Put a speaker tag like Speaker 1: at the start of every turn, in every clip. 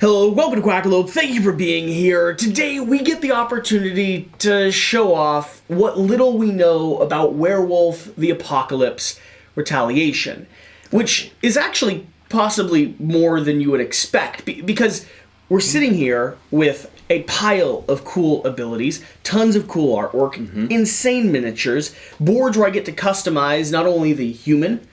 Speaker 1: Hello, welcome to Quackalope. Thank you for being here. Today we get the opportunity to show off what little we know about Werewolf the Apocalypse Retaliation, which is actually possibly more than you would expect, because we're sitting here with a pile of cool abilities, tons of cool artwork, insane miniatures, boards where I get to customize not only the human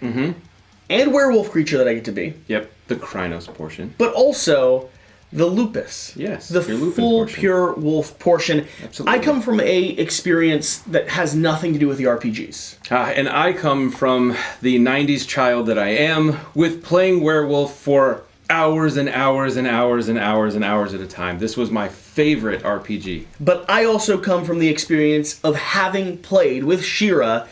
Speaker 1: and werewolf creature that I get to be.
Speaker 2: Yep, the Krynos portion.
Speaker 1: But also the lupus.
Speaker 2: Yes,
Speaker 1: the full pure wolf portion.
Speaker 2: Absolutely.
Speaker 1: I come from a experience that has nothing to do with the RPGs.
Speaker 2: And I come from the 90s child that I am, with playing werewolf for hours and hours and hours and hours and hours at a time. This was my favorite RPG.
Speaker 1: But I also come from the experience of having played with Shira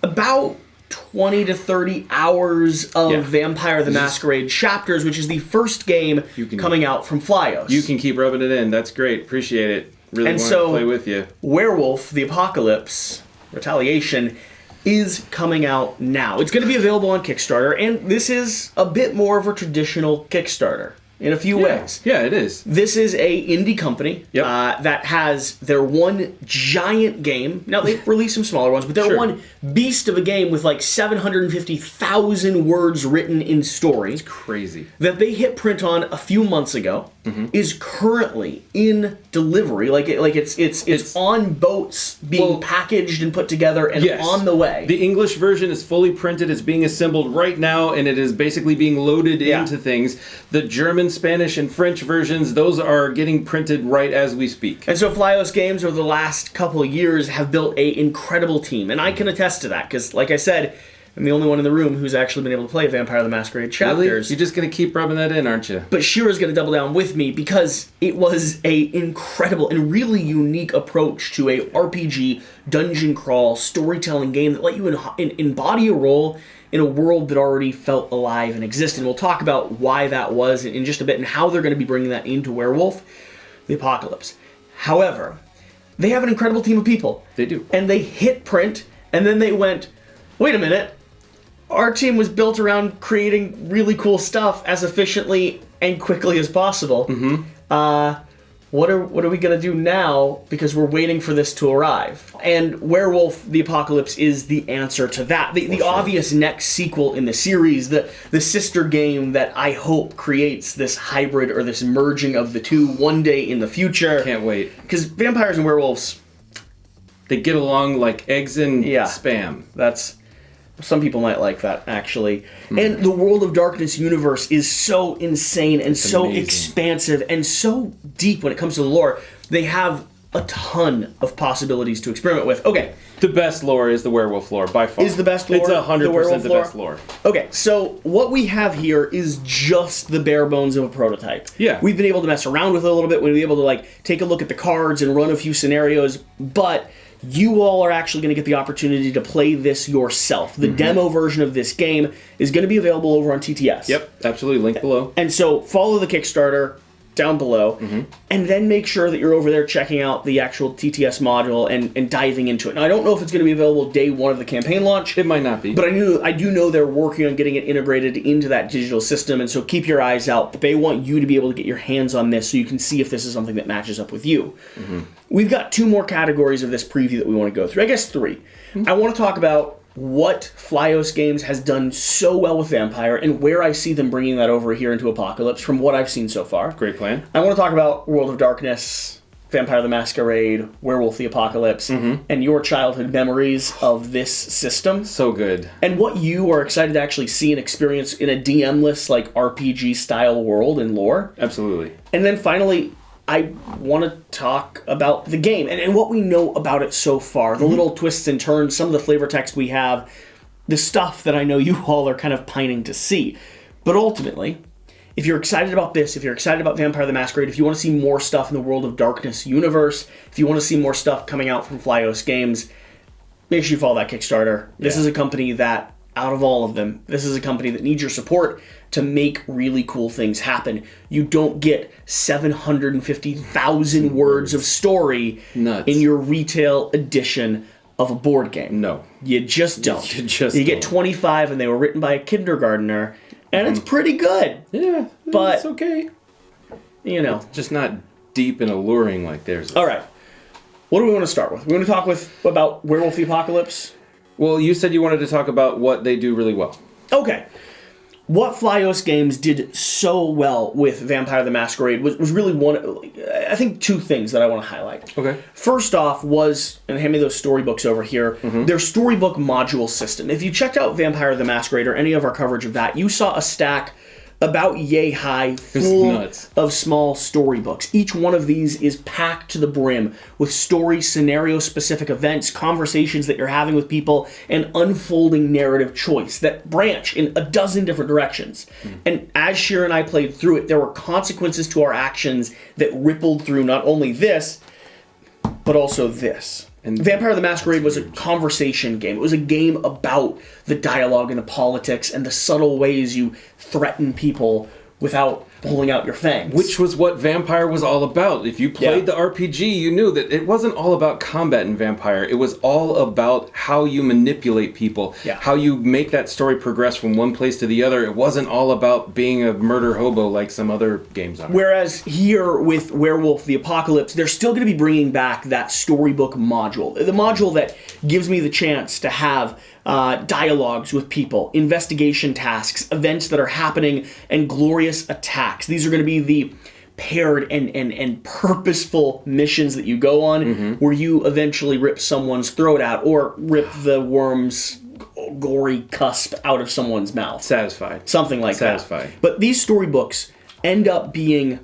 Speaker 1: about 20 to 30 hours of Vampire the Masquerade chapters, which is the first game coming out from Flyos.
Speaker 2: You can keep rubbing it in. That's great. Appreciate it. Really want to play with you.
Speaker 1: Werewolf the Apocalypse Retaliation is coming out now. It's going to be available on Kickstarter, and this is a bit more of a traditional Kickstarter in a few ways.
Speaker 2: Yeah, it is.
Speaker 1: This is a indie company that has their one giant game. Now, they've released some smaller ones, but their one beast of a game with like 750,000 words written in story.
Speaker 2: It's crazy.
Speaker 1: That they hit print on a few months ago, is currently in delivery. It's on boats being packaged and put together and on the way.
Speaker 2: The English version is fully printed. It's being assembled right now, and it is basically being loaded into things. The German, Spanish, and French versions, those are getting printed right as we speak.
Speaker 1: And so Flyos Games over the last couple of years have built an incredible team, and I can attest to that, because like I said, I'm the only one in the room who's actually been able to play Vampire the Masquerade chapters.
Speaker 2: Really? You're just going to keep rubbing that in, aren't you? But
Speaker 1: Shira's going to double down with me, because it was a incredible and really unique approach to a RPG, dungeon crawl, storytelling game that let you embody a role in a world that already felt alive and existed. And we'll talk about why that was in just a bit and how they're going to be bringing that into Werewolf the Apocalypse. However, they have an incredible team of people.
Speaker 2: They do.
Speaker 1: And they hit print, and then they went, wait a minute, our team was built around creating really cool stuff as efficiently and quickly as possible. What are we going to do now, because we're waiting for this to arrive? And Werewolf the Apocalypse is the answer to that. The obvious next sequel in the series, the sister game that I hope creates this hybrid or this merging of the two one day in the future.
Speaker 2: Can't wait.
Speaker 1: Because vampires and werewolves,
Speaker 2: they get along like eggs and spam.
Speaker 1: Some people might like that, actually. And the World of Darkness universe is so insane and so expansive and so deep when it comes to the lore. They have a ton of possibilities to experiment with. Okay.
Speaker 2: The best lore is the werewolf lore, by far.
Speaker 1: Is the best lore?
Speaker 2: It's 100% the best lore.
Speaker 1: Okay, so what we have here is just the bare bones of a prototype.
Speaker 2: Yeah.
Speaker 1: We've been able to mess around with it a little bit. We've been able to take a look at the cards and run a few scenarios, but you all are actually going to get the opportunity to play this yourself. The demo version of this game is going to be available over on TTS.
Speaker 2: Yep, absolutely. Link below.
Speaker 1: And so follow the Kickstarter down below, and then make sure that you're over there checking out the actual TTS module and diving into it. Now, I don't know if it's going to be available day one of the campaign launch.
Speaker 2: It might not be.
Speaker 1: But I do know they're working on getting it integrated into that digital system, and so keep your eyes out. But they want you to be able to get your hands on this so you can see if this is something that matches up with you. We've got two more categories of this preview that we want to go through. I guess three. I want to talk about what Flyos Games has done so well with Vampire and where I see them bringing that over here into Apocalypse from what I've seen so far.
Speaker 2: Great plan.
Speaker 1: I want to talk about World of Darkness, Vampire the Masquerade, Werewolf the Apocalypse, and your childhood memories of this system.
Speaker 2: So good. And
Speaker 1: what you are excited to actually see and experience in a DM-less, RPG-style world and lore.
Speaker 2: Absolutely.
Speaker 1: And then finally, I want to talk about the game and what we know about it so far. The little twists and turns, some of the flavor text we have, the stuff that I know you all are kind of pining to see. But ultimately, if you're excited about this, if you're excited about Vampire the Masquerade, if you want to see more stuff in the World of Darkness universe, if you want to see more stuff coming out from Flyos Games, make sure you follow that Kickstarter. This is a company that, out of all of them, this is a company that needs your support to make really cool things happen. You don't get 750,000 words of story in your retail edition of a board game.
Speaker 2: No.
Speaker 1: You just don't. You get 25 and they were written by a kindergartner, and it's pretty good.
Speaker 2: Yeah,
Speaker 1: but
Speaker 2: it's okay. Just not deep and alluring like theirs is.
Speaker 1: All right. What do we want to start with? We want to talk about Werewolf the Apocalypse?
Speaker 2: Well, you said you wanted to talk about what they do really well.
Speaker 1: Okay. What Flyos games did so well with Vampire the Masquerade was really I think two things that I want to highlight.
Speaker 2: Okay.
Speaker 1: First off was, and hand me those storybooks over here, their storybook module system. If you checked out Vampire the Masquerade or any of our coverage of that, you saw a stack about yay high, full of small storybooks. Each one of these is packed to the brim with story, scenario-specific events, conversations that you're having with people, and unfolding narrative choice that branch in a dozen different directions. And as Shira and I played through it, there were consequences to our actions that rippled through not only this, but also this. And Vampire the Masquerade was a conversation game. It was a game about the dialogue and the politics and the subtle ways you threaten people without pulling out your fangs.
Speaker 2: Which was what Vampire was all about. If you played the RPG, you knew that it wasn't all about combat in Vampire. It was all about how you manipulate people, how you make that story progress from one place to the other. It wasn't all about being a murder hobo like some other games are.
Speaker 1: Whereas here with Werewolf the Apocalypse, they're still going to be bringing back that storybook module. The module that gives me the chance to have dialogues with people, investigation tasks, events that are happening, and glorious attacks. These are going to be the paired and purposeful missions that you go on, where you eventually rip someone's throat out or rip the worm's gory cusp out of someone's mouth.
Speaker 2: Satisfied.
Speaker 1: Something like that. But these storybooks end up being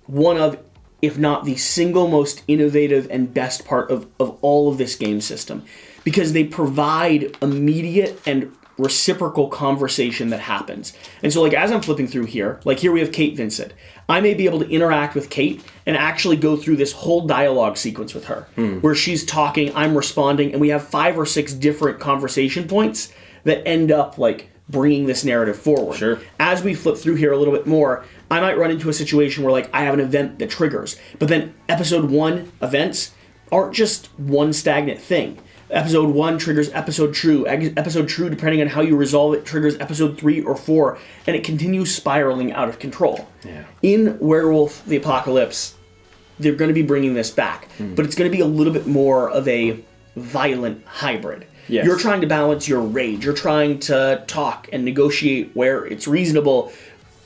Speaker 1: one of, if not the single most innovative and best part of all of this game system, because they provide immediate and reciprocal conversation that happens. And so, like, as I'm flipping through here, like here we have Kate Vincent. I may be able to interact with Kate and actually go through this whole dialogue sequence with her, where she's talking, I'm responding, and we have 5 or 6 different conversation points that end up, like, bringing this narrative forward.
Speaker 2: Sure.
Speaker 1: As we flip through here a little bit more, I might run into a situation where, like, I have an event that triggers, but then episode 1 events aren't just one stagnant thing. Episode 1 triggers episode 2. Episode 2, depending on how you resolve it, triggers episode 3 or 4, and it continues spiraling out of control.
Speaker 2: Yeah.
Speaker 1: In Werewolf the Apocalypse, they're going to be bringing this back, but it's going to be a little bit more of a violent hybrid.
Speaker 2: Yes.
Speaker 1: You're trying to balance your rage. You're trying to talk and negotiate where it's reasonable,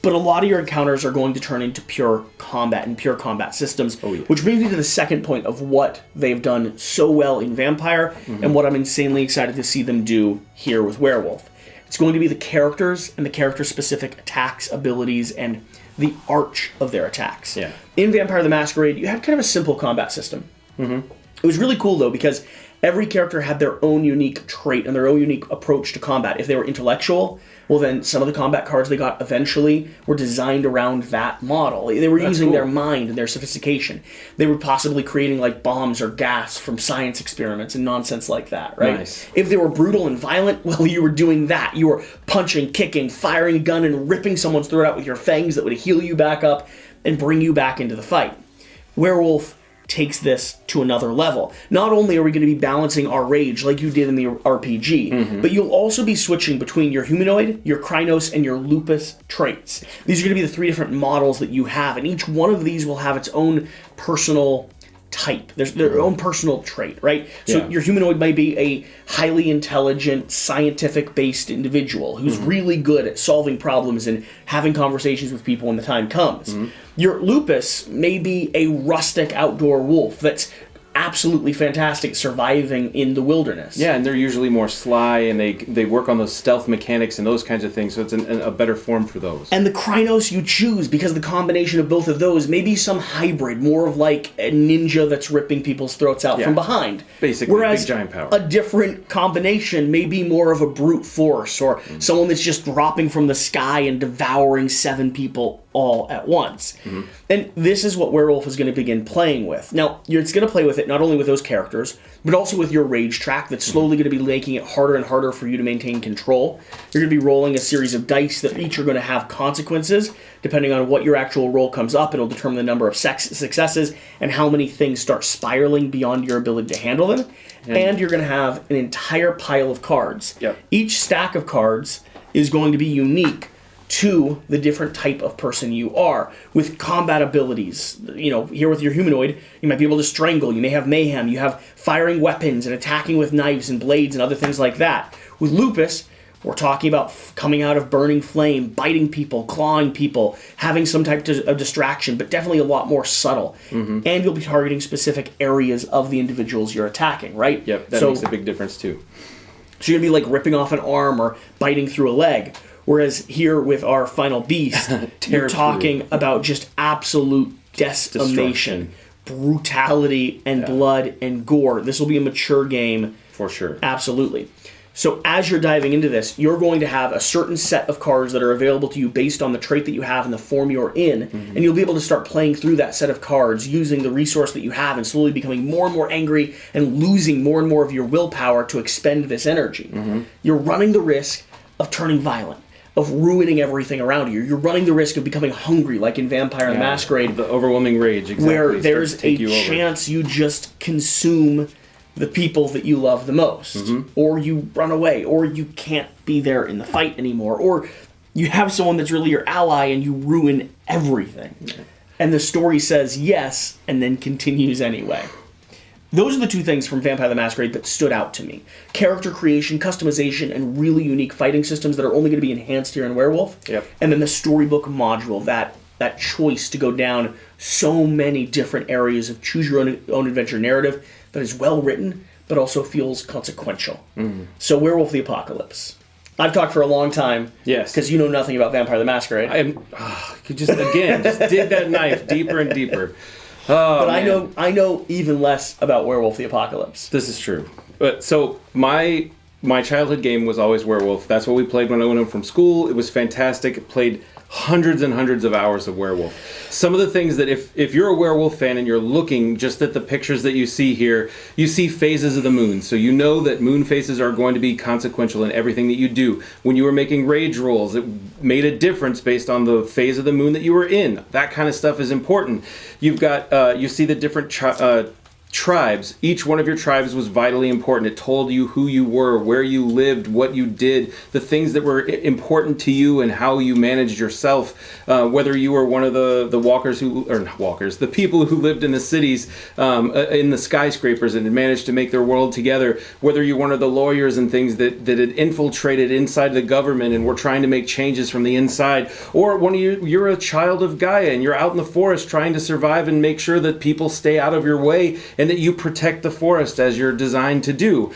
Speaker 1: but a lot of your encounters are going to turn into pure combat and pure combat systems, which brings me to the second point of what they've done so well in Vampire and what I'm insanely excited to see them do here with Werewolf. It's going to be the characters and the character-specific attacks, abilities, and the arch of their attacks.
Speaker 2: Yeah.
Speaker 1: In Vampire the Masquerade, you had kind of a simple combat system. It was really cool, though, because every character had their own unique trait and their own unique approach to combat. If they were intellectual, well, then some of the combat cards they got eventually were designed around that model. They were using their mind and their sophistication. They were possibly creating, like, bombs or gas from science experiments and nonsense like that, right?
Speaker 2: Nice.
Speaker 1: If they were brutal and violent, well, you were doing that. You were punching, kicking, firing a gun, and ripping someone's throat out with your fangs that would heal you back up and bring you back into the fight. Werewolf takes this to another level. Not only are we going to be balancing our rage like you did in the RPG, but you'll also be switching between your humanoid, your Krynos, and your lupus traits. These are going to be the 3 different models that you have, and each one of these will have its own personal type. There's their own personal trait, right? So your humanoid might be a highly intelligent, scientific-based individual who's really good at solving problems and having conversations with people when the time comes. Your lupus may be a rustic outdoor wolf that's absolutely fantastic surviving in the wilderness.
Speaker 2: Yeah, and they're usually more sly, and they work on those stealth mechanics and those kinds of things, so it's a better form for those.
Speaker 1: And the Krynos you choose, because the combination of both of those may be some hybrid, more of like a ninja that's ripping people's throats out from behind.
Speaker 2: Basically,
Speaker 1: whereas
Speaker 2: big giant power.
Speaker 1: A different combination may be more of a brute force, or someone that's just dropping from the sky and devouring 7 people all at once. And this is what Werewolf is going to begin playing with. Now, it's going to play with it not only with those characters, but also with your rage track that's slowly going to be making it harder and harder for you to maintain control. You're going to be rolling a series of dice that each are going to have consequences. Depending on what your actual roll comes up, it'll determine the number of successes and how many things start spiraling beyond your ability to handle them. And you're going to have an entire pile of cards. Each stack of cards is going to be unique to the different type of person you are. With combat abilities, here with your humanoid, you might be able to strangle, you may have mayhem, you have firing weapons and attacking with knives and blades and other things like that. With Lupus, we're talking about coming out of burning flame, biting people, clawing people, having some type of distraction, but definitely a lot more subtle. And you'll be targeting specific areas of the individuals you're attacking, right?
Speaker 2: Yep, that makes a big difference too.
Speaker 1: So you're going to be like ripping off an arm or biting through a leg. Whereas here with our final beast, you're talking about just absolute decimation, brutality, and blood and gore. This will be a mature game.
Speaker 2: For sure.
Speaker 1: Absolutely. So as you're diving into this, you're going to have a certain set of cards that are available to you based on the trait that you have and the form you're in, and you'll be able to start playing through that set of cards using the resource that you have and slowly becoming more and more angry and losing more and more of your willpower to expend this energy. You're running the risk of turning violent, of ruining everything around you. You're running the risk of becoming hungry, like in Vampire the Masquerade.
Speaker 2: The overwhelming rage, exactly.
Speaker 1: Where there's a chance you just consume the people that you love the most, or you run away, or you can't be there in the fight anymore, or you have someone that's really your ally and you ruin everything. And the story says yes, and then continues anyway. Those are the two things from Vampire the Masquerade that stood out to me. Character creation, customization, and really unique fighting systems that are only going to be enhanced here in Werewolf. And then the storybook module, that choice to go down so many different areas of choose your own adventure narrative that is well written, but also feels consequential. So Werewolf the Apocalypse. I've talked for a long time.
Speaker 2: Yes.
Speaker 1: Because you know nothing about Vampire the Masquerade.
Speaker 2: Could just dig that knife deeper and deeper.
Speaker 1: But man. I know even less about Werewolf the Apocalypse.
Speaker 2: This is true. But so my childhood game was always Werewolf. That's what we played when I went home from school. It was fantastic. It played hundreds and hundreds of hours of Werewolf. Some of the things that if you're a Werewolf fan and you're looking just at the pictures that you see here, you see phases of the moon. So you know that moon phases are going to be consequential in everything that you do. When you were making rage rolls, it made a difference based on the phase of the moon that you were in. That kind of stuff is important. You've got, you see the different tribes. Each one of your tribes was vitally important. It told you who you were, where you lived, what you did, the things that were important to you and how you managed yourself. Whether you were one of the walkers the people who lived in the cities, in the skyscrapers and had managed to make their world together. Whether you're one of the lawyers and things that had infiltrated inside the government and were trying to make changes from the inside. Or you're a child of Gaia and you're out in the forest trying to survive and make sure that people stay out of your way and that you protect the forest as you're designed to do.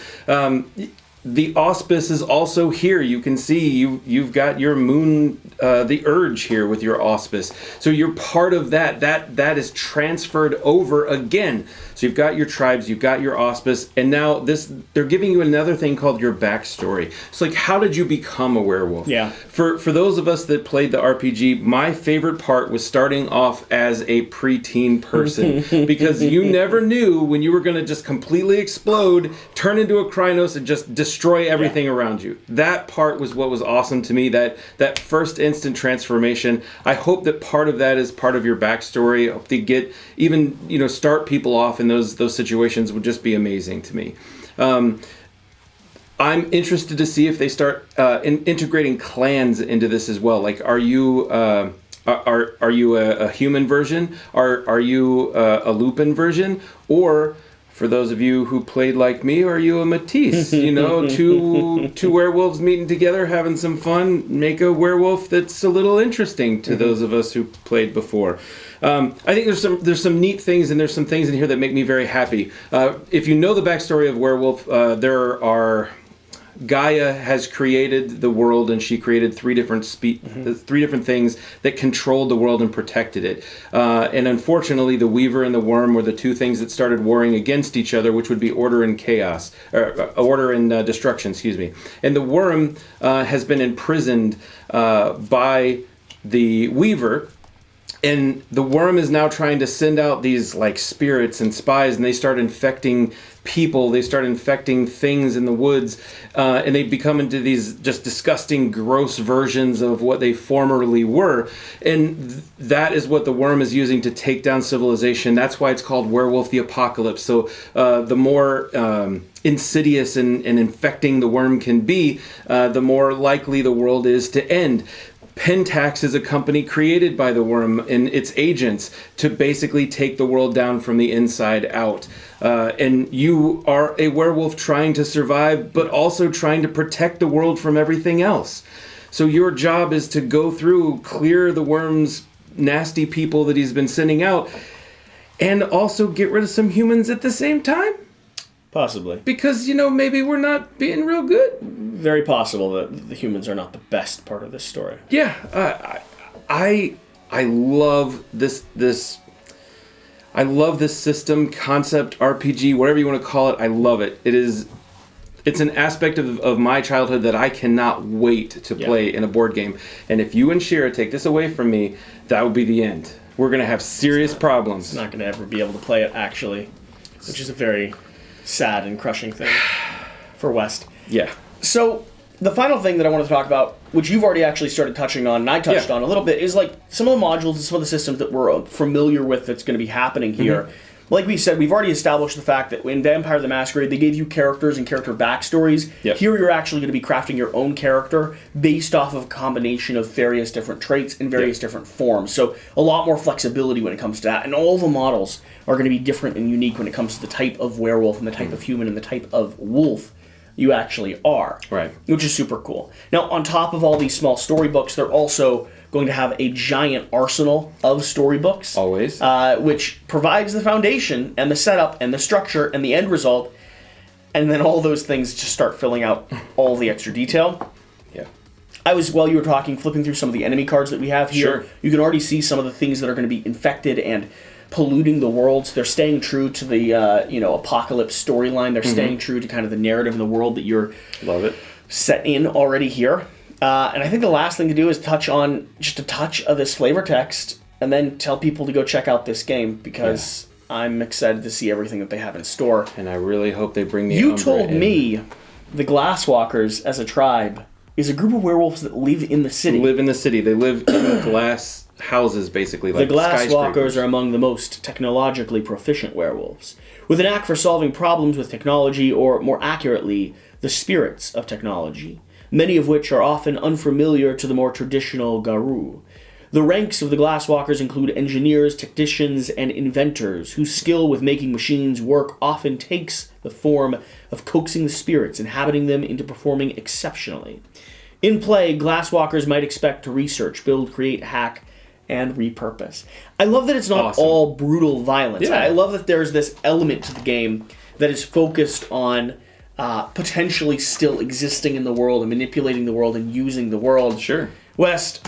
Speaker 2: The auspice is also here. You can see you've got your moon, the urge here with your auspice. So you're part of that. That is transferred over again. So you've got your tribes, you've got your auspice, and now they're giving you another thing called your backstory. It's like, how did you become a werewolf?
Speaker 1: Yeah.
Speaker 2: For those of us that played the RPG, my favorite part was starting off as a preteen person because you never knew when you were going to just completely explode, turn into a Krynos, and just destroy everything around you. That part was what was awesome to me, that first instant transformation. I hope that part of that is part of your backstory. I hope they get even, start people off in those situations would just be amazing to me. I'm interested to see if they start integrating clans into this as well. Like, are you a human version? Are you a Lupin version? Or for those of you who played like me, are you a Matisse? Two werewolves meeting together, having some fun, make a werewolf that's a little interesting to those of us who played before. I think there's some neat things, and there's some things in here that make me very happy. If you know the backstory of Werewolf, Gaia has created the world, and she created three different things that controlled the world and protected it. And unfortunately, the Weaver and the Wyrm were the two things that started warring against each other, which would be order and chaos, order and destruction. Excuse me. And the Wyrm has been imprisoned by the Weaver. And the Wyrm is now trying to send out these like spirits and spies, and they start infecting people. They start infecting things in the woods, and they become into these just disgusting, gross versions of what they formerly were. And that is what the Wyrm is using to take down civilization. That's why it's called Werewolf the Apocalypse. So the more insidious and infecting the Wyrm can be, the more likely the world is to end. Pentax is a company created by the Wyrm and its agents to basically take the world down from the inside out. And you are a werewolf trying to survive, but also trying to protect the world from everything else. So your job is to go through, clear the Wyrm's nasty people that he's been sending out, and also get rid of some humans at the same time?
Speaker 1: Possibly.
Speaker 2: Because, maybe we're not being real good.
Speaker 1: Very possible that the humans are not the best part of this story.
Speaker 2: Yeah, I love this. I love this system, concept, RPG, whatever you want to call it. I love it. It's an aspect of my childhood that I cannot wait to play in a board game. And if you and Shira take this away from me, that would be the end. We're going to have serious problems.
Speaker 1: Not going to ever be able to play it, actually, which is a very sad and crushing thing for West.
Speaker 2: Yeah.
Speaker 1: So the final thing that I want to talk about, which you've already actually started touching on, and I touched on a little bit, is like some of the modules and some of the systems that we're familiar with that's going to be happening here. Mm-hmm. Like we said, we've already established the fact that in Vampire the Masquerade, they gave you characters and character backstories. Yep. Here you're actually going to be crafting your own character based off of a combination of various different traits in various different forms. So a lot more flexibility when it comes to that. And all the models are going to be different and unique when it comes to the type of werewolf and the type of human and the type of wolf you actually are.
Speaker 2: Right.
Speaker 1: Which is super cool. Now, on top of all these small storybooks, they're also going to have a giant arsenal of storybooks.
Speaker 2: Always.
Speaker 1: Which provides the foundation and the setup and the structure and the end result. And then all those things just start filling out all the extra detail.
Speaker 2: Yeah.
Speaker 1: While you were talking, flipping through some of the enemy cards that we have here.
Speaker 2: Sure. You
Speaker 1: can already see some of the things that are going to be infected and polluting the world. So they're staying true to the apocalypse storyline. They're staying true to kind of the narrative in the world that you're set in already here. And I think the last thing to do is touch on just a touch of this flavor text and then tell people to go check out this game because I'm excited to see everything that they have in store.
Speaker 2: And I really hope they bring the
Speaker 1: You told me the Glasswalkers as a tribe is a group of werewolves that live in the city.
Speaker 2: They live in glass houses, basically. Like
Speaker 1: the Glasswalkers are among the most technologically proficient werewolves, with an knack for solving problems with technology, or more accurately, the spirits of technology, many of which are often unfamiliar to the more traditional Garou. The ranks of the Glasswalkers include engineers, technicians, and inventors, whose skill with making machines work often takes the form of coaxing the spirits, inhabiting them into performing exceptionally. In play, Glasswalkers might expect to research, build, create, hack, and repurpose. I love that it's not all brutal violence.
Speaker 2: Yeah.
Speaker 1: I love that there's this element to the game that is focused on potentially still existing in the world and manipulating the world and using the world.
Speaker 2: Sure.
Speaker 1: West,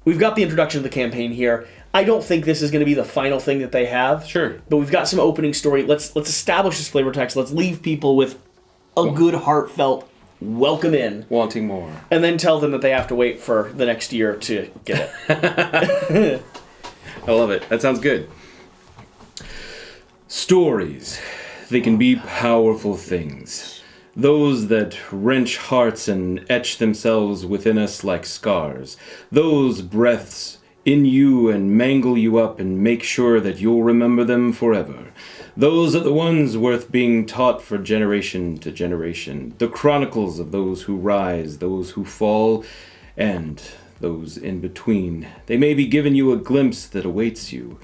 Speaker 1: we've got the introduction of the campaign here. I don't think this is going to be the final thing that they have.
Speaker 2: Sure.
Speaker 1: But we've got some opening story. Let's establish this flavor text. Let's leave people with a good, heartfelt welcome in.
Speaker 2: Wanting more.
Speaker 1: And then tell them that they have to wait for the next year to get it.
Speaker 2: I love it. That sounds good. Stories. They can be powerful things. Those that wrench hearts and etch themselves within us like scars. Those breaths in you and mangle you up and make sure that you'll remember them forever. Those are the ones worth being taught for generation to generation. The chronicles of those who rise, those who fall, and those in between. They may be giving you a glimpse that awaits you.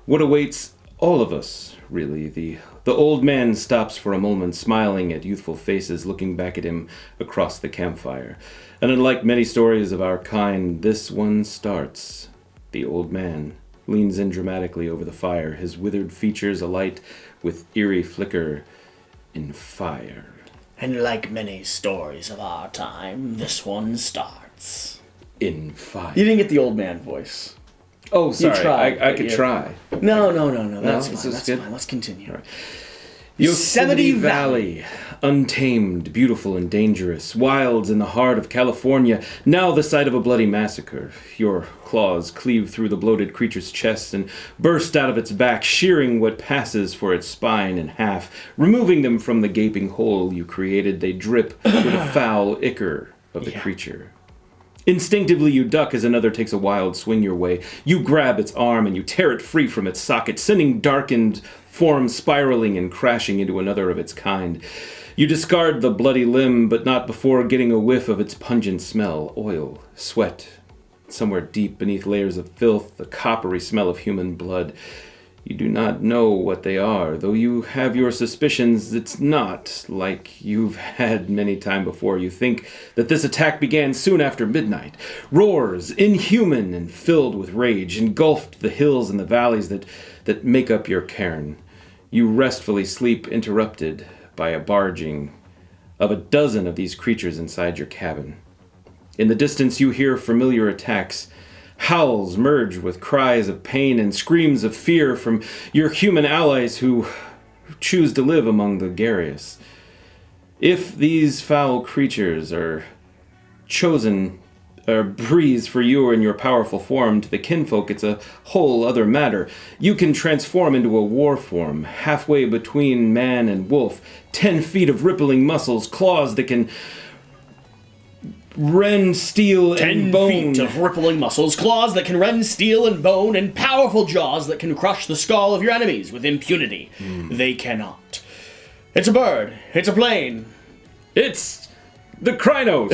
Speaker 2: What awaits all of us, really. The old man stops for a moment, smiling at youthful faces looking back at him across the campfire. And unlike many stories of our kind, this one starts. The old man leans in dramatically over the fire, his withered features alight with eerie flicker in fire.
Speaker 1: And like many stories of our time, this one starts
Speaker 2: in fire.
Speaker 1: You didn't get the old man voice.
Speaker 2: Oh, sorry. I could try.
Speaker 1: No. That's fine. That's fine. Let's continue.
Speaker 2: Right. Yosemite Valley. Untamed, beautiful, and dangerous. Wilds in the heart of California. Now the site of a bloody massacre. Your claws cleave through the bloated creature's chest and burst out of its back, shearing what passes for its spine in half. Removing them from the gaping hole you created, they drip with the foul ichor of the creature. Instinctively, you duck as another takes a wild swing your way. You grab its arm and you tear it free from its socket, sending darkened form spiraling and crashing into another of its kind. You discard the bloody limb, but not before getting a whiff of its pungent smell. Oil, sweat, somewhere deep beneath layers of filth, the coppery smell of human blood. You do not know what they are, though you have your suspicions. It's not like you've had many time before. You think that this attack began soon after midnight. Roars, inhuman and filled with rage, engulfed the hills and the valleys that make up your cairn. You restfully sleep, interrupted by a barging of a dozen of these creatures inside your cabin. In the distance you hear familiar attacks. Howls merge with cries of pain and screams of fear from your human allies who choose to live among the garious. If these foul creatures are chosen or breathed for you in your powerful form to the kinfolk, it's a whole other matter. You can transform into a war form, halfway between man and wolf, 10 feet of rippling muscles, claws that can rend steel and bone.
Speaker 1: 10 feet of rippling muscles, claws that can rend steel and bone, and powerful jaws that can crush the skull of your enemies with impunity. They cannot. It's a bird. It's a plane.
Speaker 2: It's the Krynos.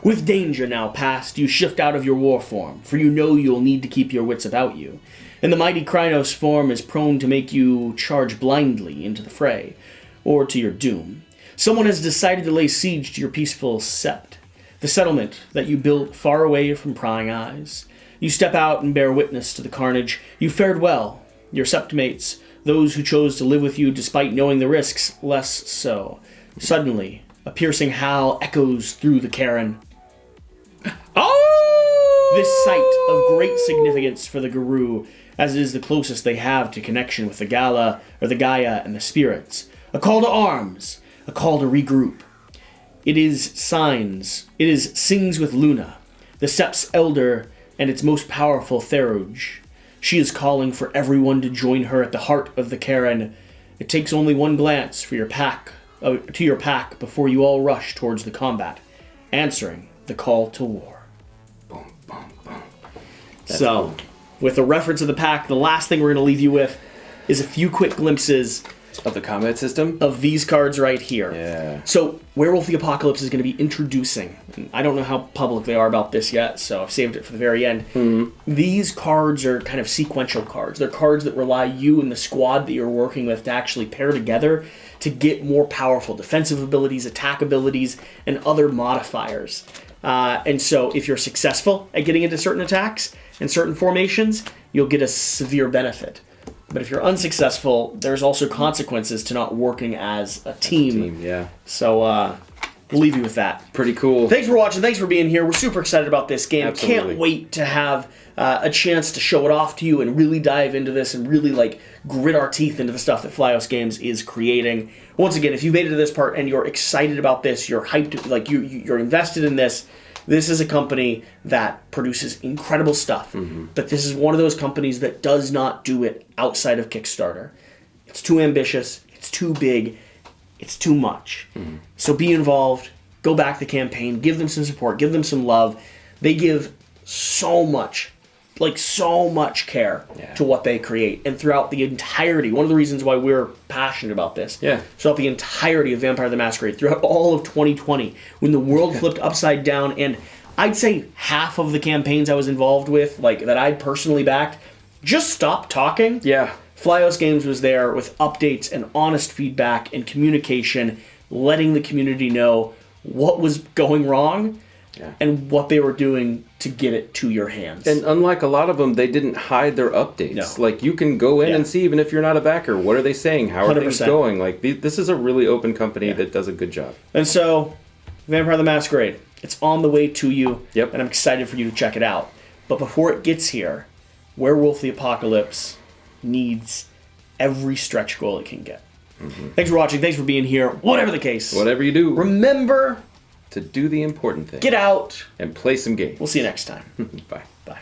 Speaker 1: With danger now past, you shift out of your war form, for you know you'll need to keep your wits about you. And the mighty Krynos form is prone to make you charge blindly into the fray, or to your doom. Someone has decided to lay siege to your peaceful sept, the settlement that you built far away from prying eyes. You step out and bear witness to the carnage. You fared well. Your septmates, those who chose to live with you despite knowing the risks, less so. Suddenly, a piercing howl echoes through the Caern.
Speaker 2: Oh!
Speaker 1: This sight of great significance for the Guru, as it is the closest they have to connection with the Gala, or the Gaia and the spirits. A call to arms. A call to regroup. It is sings with Luna, the Sept's elder and its most powerful Theruj. She is calling for everyone to join her at the heart of the Caern. It takes only one glance for your pack before you all rush towards the combat, answering the call to war.
Speaker 2: Boom, boom, boom.
Speaker 1: So, with a reference of the pack, the last thing we're going to leave you with is a few quick glimpses
Speaker 2: of the combat system?
Speaker 1: Of these cards right here.
Speaker 2: Yeah.
Speaker 1: So, Werewolf the Apocalypse is going to be introducing, and I don't know how public they are about this yet, so I've saved it for the very end.
Speaker 2: Mm-hmm.
Speaker 1: These cards are kind of sequential cards. They're cards that rely you and the squad that you're working with to actually pair together to get more powerful defensive abilities, attack abilities, and other modifiers. And so, if you're successful at getting into certain attacks and certain formations, you'll get a severe benefit. But if you're unsuccessful, there's also consequences to not working as a team.
Speaker 2: Yeah.
Speaker 1: So, we'll leave you with that.
Speaker 2: Pretty cool.
Speaker 1: Thanks for watching. Thanks for being here. We're super excited about this game.
Speaker 2: Absolutely.
Speaker 1: Can't wait to have a chance to show it off to you and really dive into this and really grit our teeth into the stuff that Flyos Games is creating. Once again, if you made it to this part and you're excited about this, you're hyped, you're invested in this. This is a company that produces incredible stuff, but this is one of those companies that does not do it outside of Kickstarter. It's too ambitious, it's too big, it's too much. So be involved, go back the campaign, give them some support, give them some love. They give so much care to what they create. And throughout the entirety, one of the reasons why we're passionate about this, throughout the entirety of Vampire the Masquerade, throughout all of 2020, when the world flipped upside down, and I'd say half of the campaigns I was involved with, that I'd personally backed, just stopped talking.
Speaker 2: Yeah.
Speaker 1: Flyos Games was there with updates and honest feedback and communication, letting the community know what was going wrong and what they were doing to get it to your hands.
Speaker 2: And unlike a lot of them, they didn't hide their updates.
Speaker 1: No.
Speaker 2: You can go in and see, even if you're not a backer, what are they saying? How are
Speaker 1: 100%.
Speaker 2: things going? This is a really open company that does a good job.
Speaker 1: And so, Vampire the Masquerade, it's on the way to you,
Speaker 2: and
Speaker 1: I'm excited for you to check it out. But before it gets here, Werewolf the Apocalypse needs every stretch goal it can get. Thanks for watching, thanks for being here, whatever the case.
Speaker 2: Whatever you do,
Speaker 1: remember
Speaker 2: to do the important thing.
Speaker 1: Get out.
Speaker 2: And play some games.
Speaker 1: We'll see you next time.
Speaker 2: Bye.
Speaker 1: Bye.